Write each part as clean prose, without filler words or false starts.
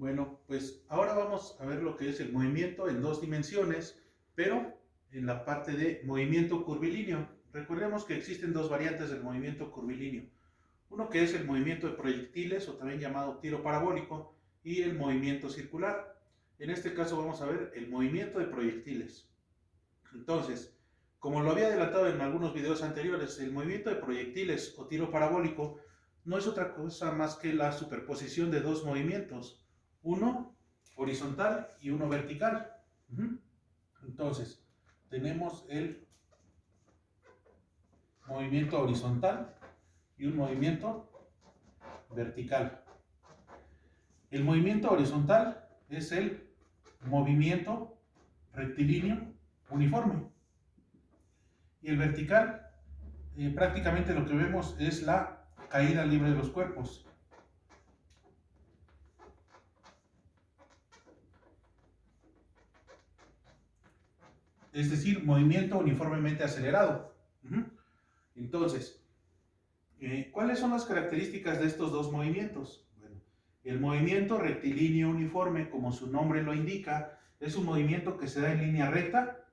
Bueno, pues ahora vamos a ver lo que es el movimiento en dos dimensiones, pero en la parte de movimiento curvilíneo. Recordemos que existen dos variantes del movimiento curvilíneo. Uno que es el movimiento de proyectiles, o también llamado tiro parabólico, y el movimiento circular. En este caso vamos a ver el movimiento de proyectiles. Entonces, como lo había adelantado en algunos videos anteriores, el movimiento de proyectiles o tiro parabólico no es otra cosa más que la superposición de dos movimientos, uno horizontal y uno vertical. Entonces, tenemos el movimiento horizontal y un movimiento vertical. El movimiento horizontal es el movimiento rectilíneo uniforme. Y el vertical, prácticamente lo que vemos es la caída libre de los cuerpos. Es decir, movimiento uniformemente acelerado. Entonces, ¿cuáles son las características de estos dos movimientos? Bueno, el movimiento rectilíneo uniforme, como su nombre lo indica, es un movimiento que se da en línea recta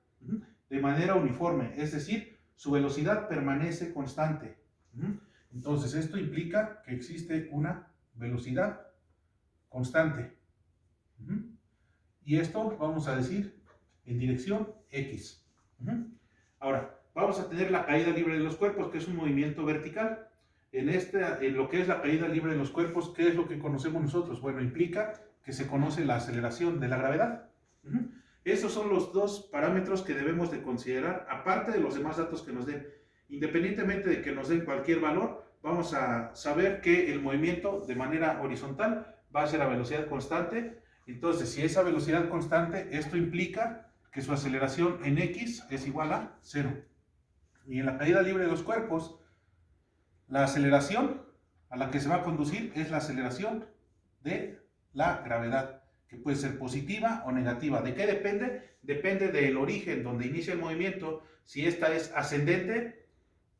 de manera uniforme, es decir, su velocidad permanece constante. Entonces, esto implica que existe una velocidad constante. Y esto vamos a decir en dirección X. Ahora, vamos a tener la caída libre de los cuerpos, que es un movimiento vertical. En lo que es la caída libre de los cuerpos, ¿qué es lo que conocemos nosotros? Bueno, implica que se conoce la aceleración de la gravedad. Esos son los dos parámetros que debemos de considerar, aparte de los demás datos que nos den. Independientemente de que nos den cualquier valor, vamos a saber que el movimiento de manera horizontal va a ser a velocidad constante. Entonces, si esa velocidad constante, esto implica que su aceleración en X es igual a 0. Y en la caída libre de los cuerpos, la aceleración a la que se va a conducir es la aceleración de la gravedad, que puede ser positiva o negativa. ¿De qué depende? Depende del origen donde inicia el movimiento, si esta es ascendente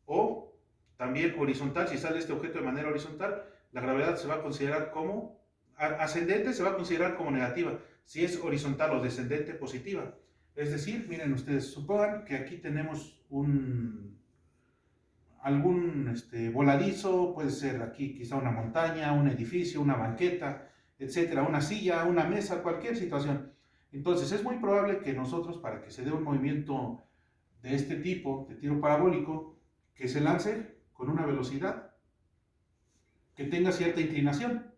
o también horizontal. Si sale este objeto de manera horizontal, la gravedad se va a considerar como ascendente, se va a considerar como negativa. Si es horizontal o descendente, positiva. Es decir, miren ustedes, supongan que aquí tenemos algún voladizo, puede ser aquí quizá una montaña, un edificio, una banqueta, etcétera, una silla, una mesa, cualquier situación. Entonces es muy probable que nosotros, para que se dé un movimiento de este tipo, de tiro parabólico, que se lance con una velocidad que tenga cierta inclinación.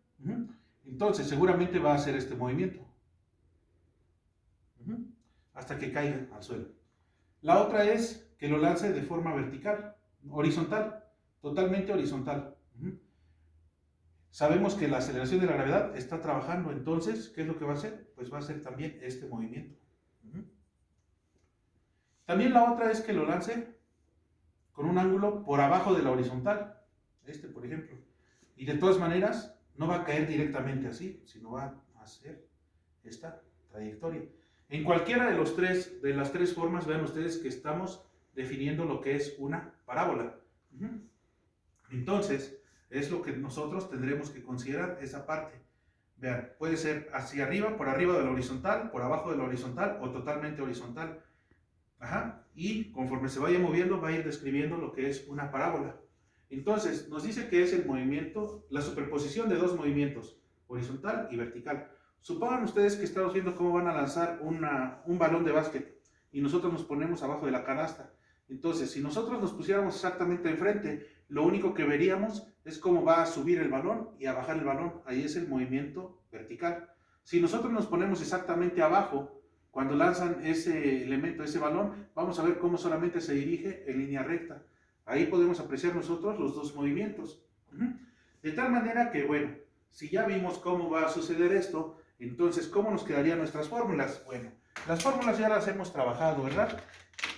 Entonces seguramente va a hacer este movimiento hasta que caiga al suelo. La otra es que lo lance de forma vertical, horizontal, totalmente horizontal. Sabemos que la aceleración de la gravedad está trabajando, entonces, ¿qué es lo que va a hacer? Pues va a hacer también este movimiento. También la otra es que lo lance con un ángulo por abajo de la horizontal, por ejemplo. Y de todas maneras, no va a caer directamente así, sino va a hacer esta trayectoria. En cualquiera de las tres formas, vean ustedes que estamos definiendo lo que es una parábola. Entonces, es lo que nosotros tendremos que considerar, esa parte. Vean, puede ser hacia arriba, por arriba de la horizontal, por abajo de la horizontal o totalmente horizontal. Y conforme se vaya moviendo, va a ir describiendo lo que es una parábola. Entonces, nos dice que es el movimiento, la superposición de dos movimientos, horizontal y vertical. Supongan ustedes que estamos viendo cómo van a lanzar un balón de básquet y nosotros nos ponemos abajo de la canasta. Entonces, si nosotros nos pusiéramos exactamente enfrente, lo único que veríamos es cómo va a subir el balón y a bajar el balón. Ahí es el movimiento vertical. Si nosotros nos ponemos exactamente abajo, cuando lanzan ese elemento, ese balón, vamos a ver cómo solamente se dirige en línea recta. Ahí podemos apreciar nosotros los dos movimientos. De tal manera que, bueno, si ya vimos cómo va a suceder esto, entonces, ¿cómo nos quedarían nuestras fórmulas? Bueno, las fórmulas ya las hemos trabajado, ¿verdad?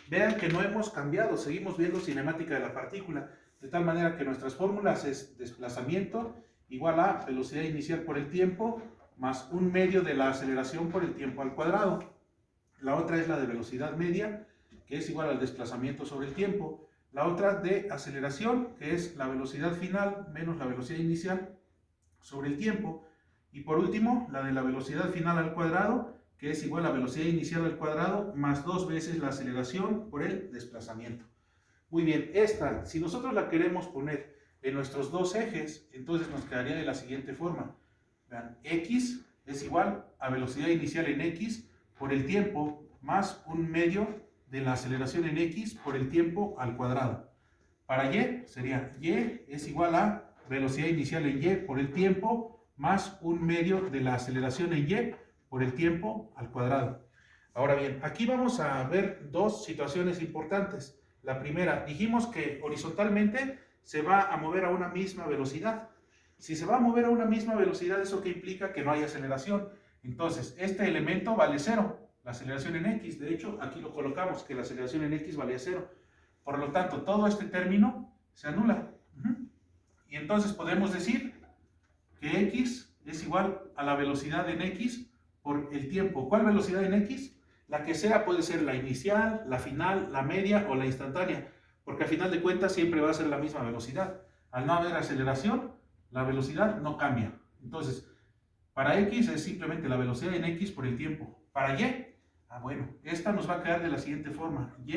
Vean que no hemos cambiado, seguimos viendo cinemática de la partícula, de tal manera que nuestras fórmulas es desplazamiento igual a velocidad inicial por el tiempo más un medio de la aceleración por el tiempo al cuadrado. La otra es la de velocidad media, que es igual al desplazamiento sobre el tiempo. La otra de aceleración, que es la velocidad final menos la velocidad inicial sobre el tiempo. Y por último, la de la velocidad final al cuadrado, que es igual a velocidad inicial al cuadrado más 2 veces la aceleración por el desplazamiento. Muy bien, esta, si nosotros la queremos poner en nuestros dos ejes, entonces nos quedaría de la siguiente forma. Vean, x es igual a velocidad inicial en x por el tiempo más 1/2 de la aceleración en x por el tiempo al cuadrado. Para y sería y es igual a velocidad inicial en y por el tiempo más 1/2 de la aceleración en y por el tiempo al cuadrado. Ahora bien, aquí vamos a ver dos situaciones importantes. La primera, dijimos que horizontalmente se va a mover a una misma velocidad. Si se va a mover a una misma velocidad, ¿eso qué implica? Que no hay aceleración. Entonces, este elemento vale 0, la aceleración en x. De hecho, aquí lo colocamos, que la aceleración en x vale 0. Por lo tanto, todo este término se anula. Y entonces podemos decir que x es igual a la velocidad en x por el tiempo. ¿Cuál velocidad en x? La que sea, puede ser la inicial, la final, la media o la instantánea, porque al final de cuentas siempre va a ser la misma velocidad. Al no haber aceleración, la velocidad no cambia. Entonces, para x es simplemente la velocidad en x por el tiempo. Para y, bueno, esta nos va a quedar de la siguiente forma. Y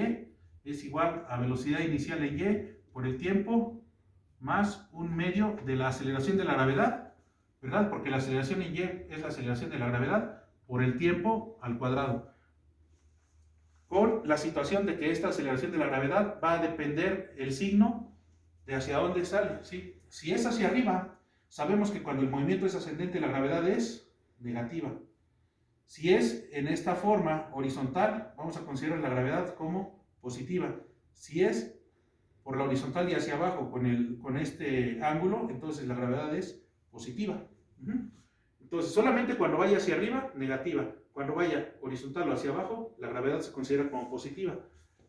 es igual a velocidad inicial en y por el tiempo más 1/2 de la aceleración de la gravedad, ¿verdad? Porque la aceleración en y es la aceleración de la gravedad por el tiempo al cuadrado. Con la situación de que esta aceleración de la gravedad va a depender el signo de hacia dónde sale, ¿sí? Si es hacia arriba, sabemos que cuando el movimiento es ascendente la gravedad es negativa. Si es en esta forma horizontal, vamos a considerar la gravedad como positiva. Si es por la horizontal y hacia abajo con este ángulo, entonces la gravedad es positiva. Entonces, solamente cuando vaya hacia arriba, negativa. Cuando vaya horizontal o hacia abajo, la gravedad se considera como positiva.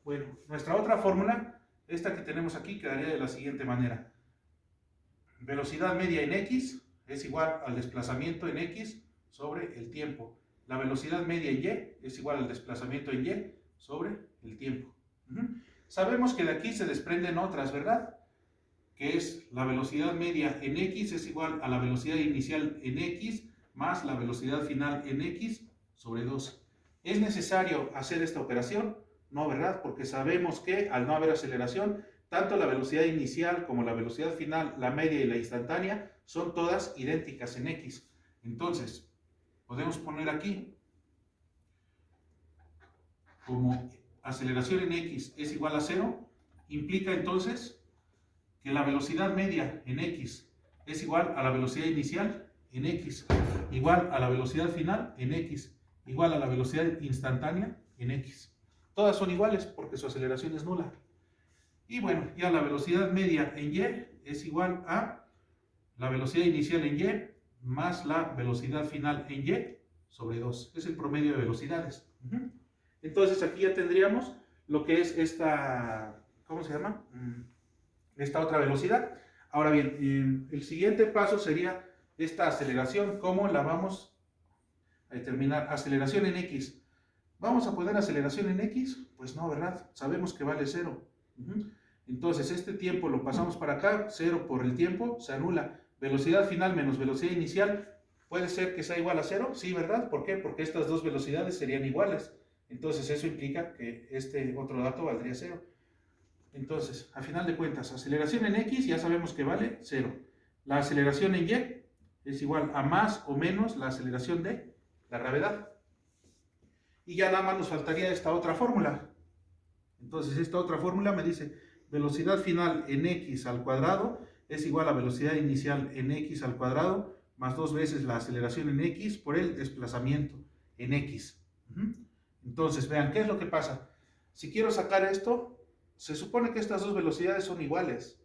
Bueno, nuestra otra fórmula, esta que tenemos aquí, quedaría de la siguiente manera. Velocidad media en x es igual al desplazamiento en x sobre el tiempo. La velocidad media en y es igual al desplazamiento en y sobre el tiempo. Sabemos que de aquí se desprenden otras, ¿verdad? Que es la velocidad media en x es igual a la velocidad inicial en x más la velocidad final en x sobre 2. ¿Es necesario hacer esta operación? No, ¿verdad? Porque sabemos que al no haber aceleración, tanto la velocidad inicial como la velocidad final, la media y la instantánea, son todas idénticas en x. Entonces, podemos poner aquí como aceleración en x es igual a 0, implica entonces que la velocidad media en x es igual a la velocidad inicial en x, igual a la velocidad final en x, igual a la velocidad instantánea en x. Todas son iguales porque su aceleración es nula. Y bueno, ya la velocidad media en y es igual a la velocidad inicial en y más la velocidad final en y sobre 2. Es el promedio de velocidades. Entonces aquí ya tendríamos lo que es esta, ¿cómo se llama? Esta otra velocidad. Ahora bien, el siguiente paso sería esta aceleración. ¿Cómo la vamos a determinar? Aceleración en x. ¿Vamos a poner aceleración en x? Pues no, ¿verdad? Sabemos que vale 0. Entonces este tiempo lo pasamos para acá, 0 por el tiempo, se anula. Velocidad final menos velocidad inicial, ¿puede ser que sea igual a 0? Sí, ¿verdad? ¿Por qué? Porque estas dos velocidades serían iguales. Entonces eso implica que este otro dato valdría 0. Entonces, a final de cuentas, aceleración en x ya sabemos que vale 0. La aceleración en y es igual a más o menos la aceleración de la gravedad. Y ya nada más nos faltaría esta otra fórmula. Entonces, esta otra fórmula me dice velocidad final en x al cuadrado es igual a velocidad inicial en x al cuadrado más 2 veces la aceleración en x por el desplazamiento en x. Entonces, vean, ¿qué es lo que pasa? Si quiero sacar esto, se supone que estas dos velocidades son iguales.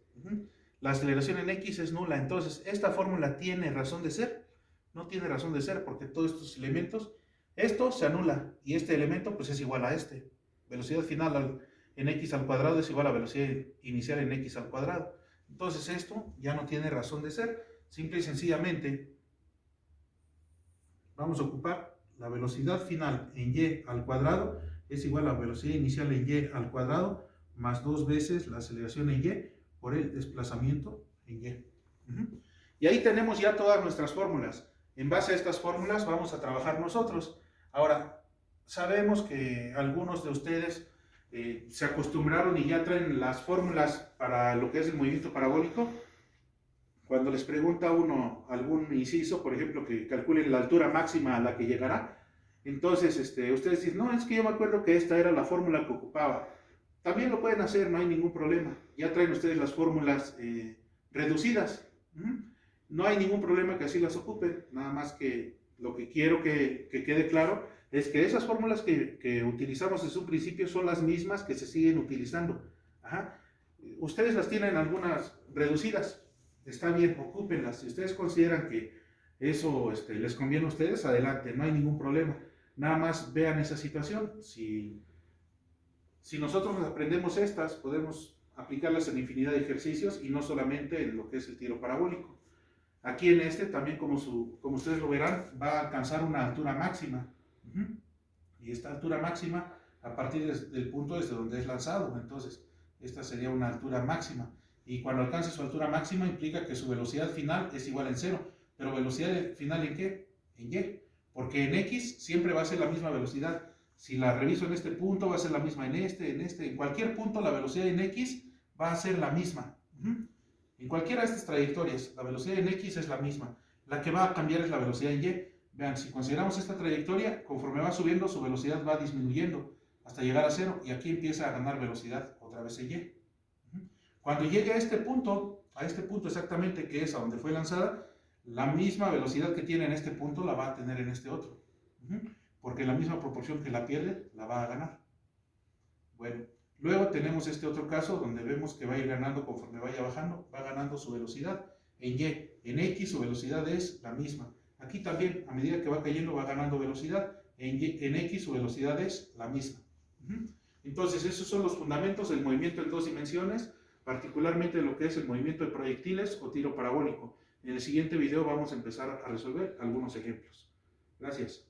La aceleración en x es nula. Entonces, ¿esta fórmula tiene razón de ser? No tiene razón de ser porque todos estos elementos, esto se anula y este elemento pues es igual a este. Velocidad final en x al cuadrado es igual a velocidad inicial en x al cuadrado. Entonces esto ya no tiene razón de ser. Simple y sencillamente vamos a ocupar la velocidad final en y al cuadrado es igual a velocidad inicial en y al cuadrado más 2 veces la aceleración en y por el desplazamiento en y. Y ahí tenemos ya todas nuestras fórmulas. En base a estas fórmulas vamos a trabajar nosotros. Ahora, sabemos que algunos de ustedes se acostumbraron y ya traen las fórmulas para lo que es el movimiento parabólico. Cuando les pregunta uno algún inciso, por ejemplo, que calculen la altura máxima a la que llegará, entonces ustedes dicen, no, es que yo me acuerdo que esta era la fórmula que ocupaba. También lo pueden hacer, no hay ningún problema. Ya traen ustedes las fórmulas reducidas. No hay ningún problema que así las ocupen, nada más que lo que quiero que quede claro es que esas fórmulas que utilizamos desde un principio son las mismas que se siguen utilizando. Ajá. Ustedes las tienen algunas reducidas, está bien, ocúpenlas. Si ustedes consideran que eso les conviene a ustedes, adelante, no hay ningún problema. Nada más vean esa situación. Si nosotros aprendemos estas, podemos aplicarlas en infinidad de ejercicios y no solamente en lo que es el tiro parabólico. Aquí en también, como ustedes lo verán, va a alcanzar una altura máxima. Y esta altura máxima, a partir del punto desde donde es lanzado. Entonces, esta sería una altura máxima. Y cuando alcance su altura máxima, implica que su velocidad final es igual en 0. ¿Pero velocidad final en qué? En Y. Porque en X siempre va a ser la misma velocidad. Si la reviso en este punto, va a ser la misma en en cualquier punto la velocidad en X va a ser la misma. En cualquiera de estas trayectorias, la velocidad en X es la misma. La que va a cambiar es la velocidad en Y. Vean, si consideramos esta trayectoria, conforme va subiendo, su velocidad va disminuyendo hasta llegar a 0 y aquí empieza a ganar velocidad otra vez en Y. Cuando llegue a este punto exactamente que es a donde fue lanzada, la misma velocidad que tiene en este punto la va a tener en este otro. Porque la misma proporción que la pierde, la va a ganar. Bueno, luego tenemos este otro caso donde vemos que va a ir ganando conforme vaya bajando, va ganando su velocidad en Y. En X su velocidad es la misma. Aquí también, a medida que va cayendo, va ganando velocidad. En X su velocidad es la misma. Entonces, esos son los fundamentos del movimiento en dos dimensiones, particularmente lo que es el movimiento de proyectiles o tiro parabólico. En el siguiente video vamos a empezar a resolver algunos ejemplos. Gracias.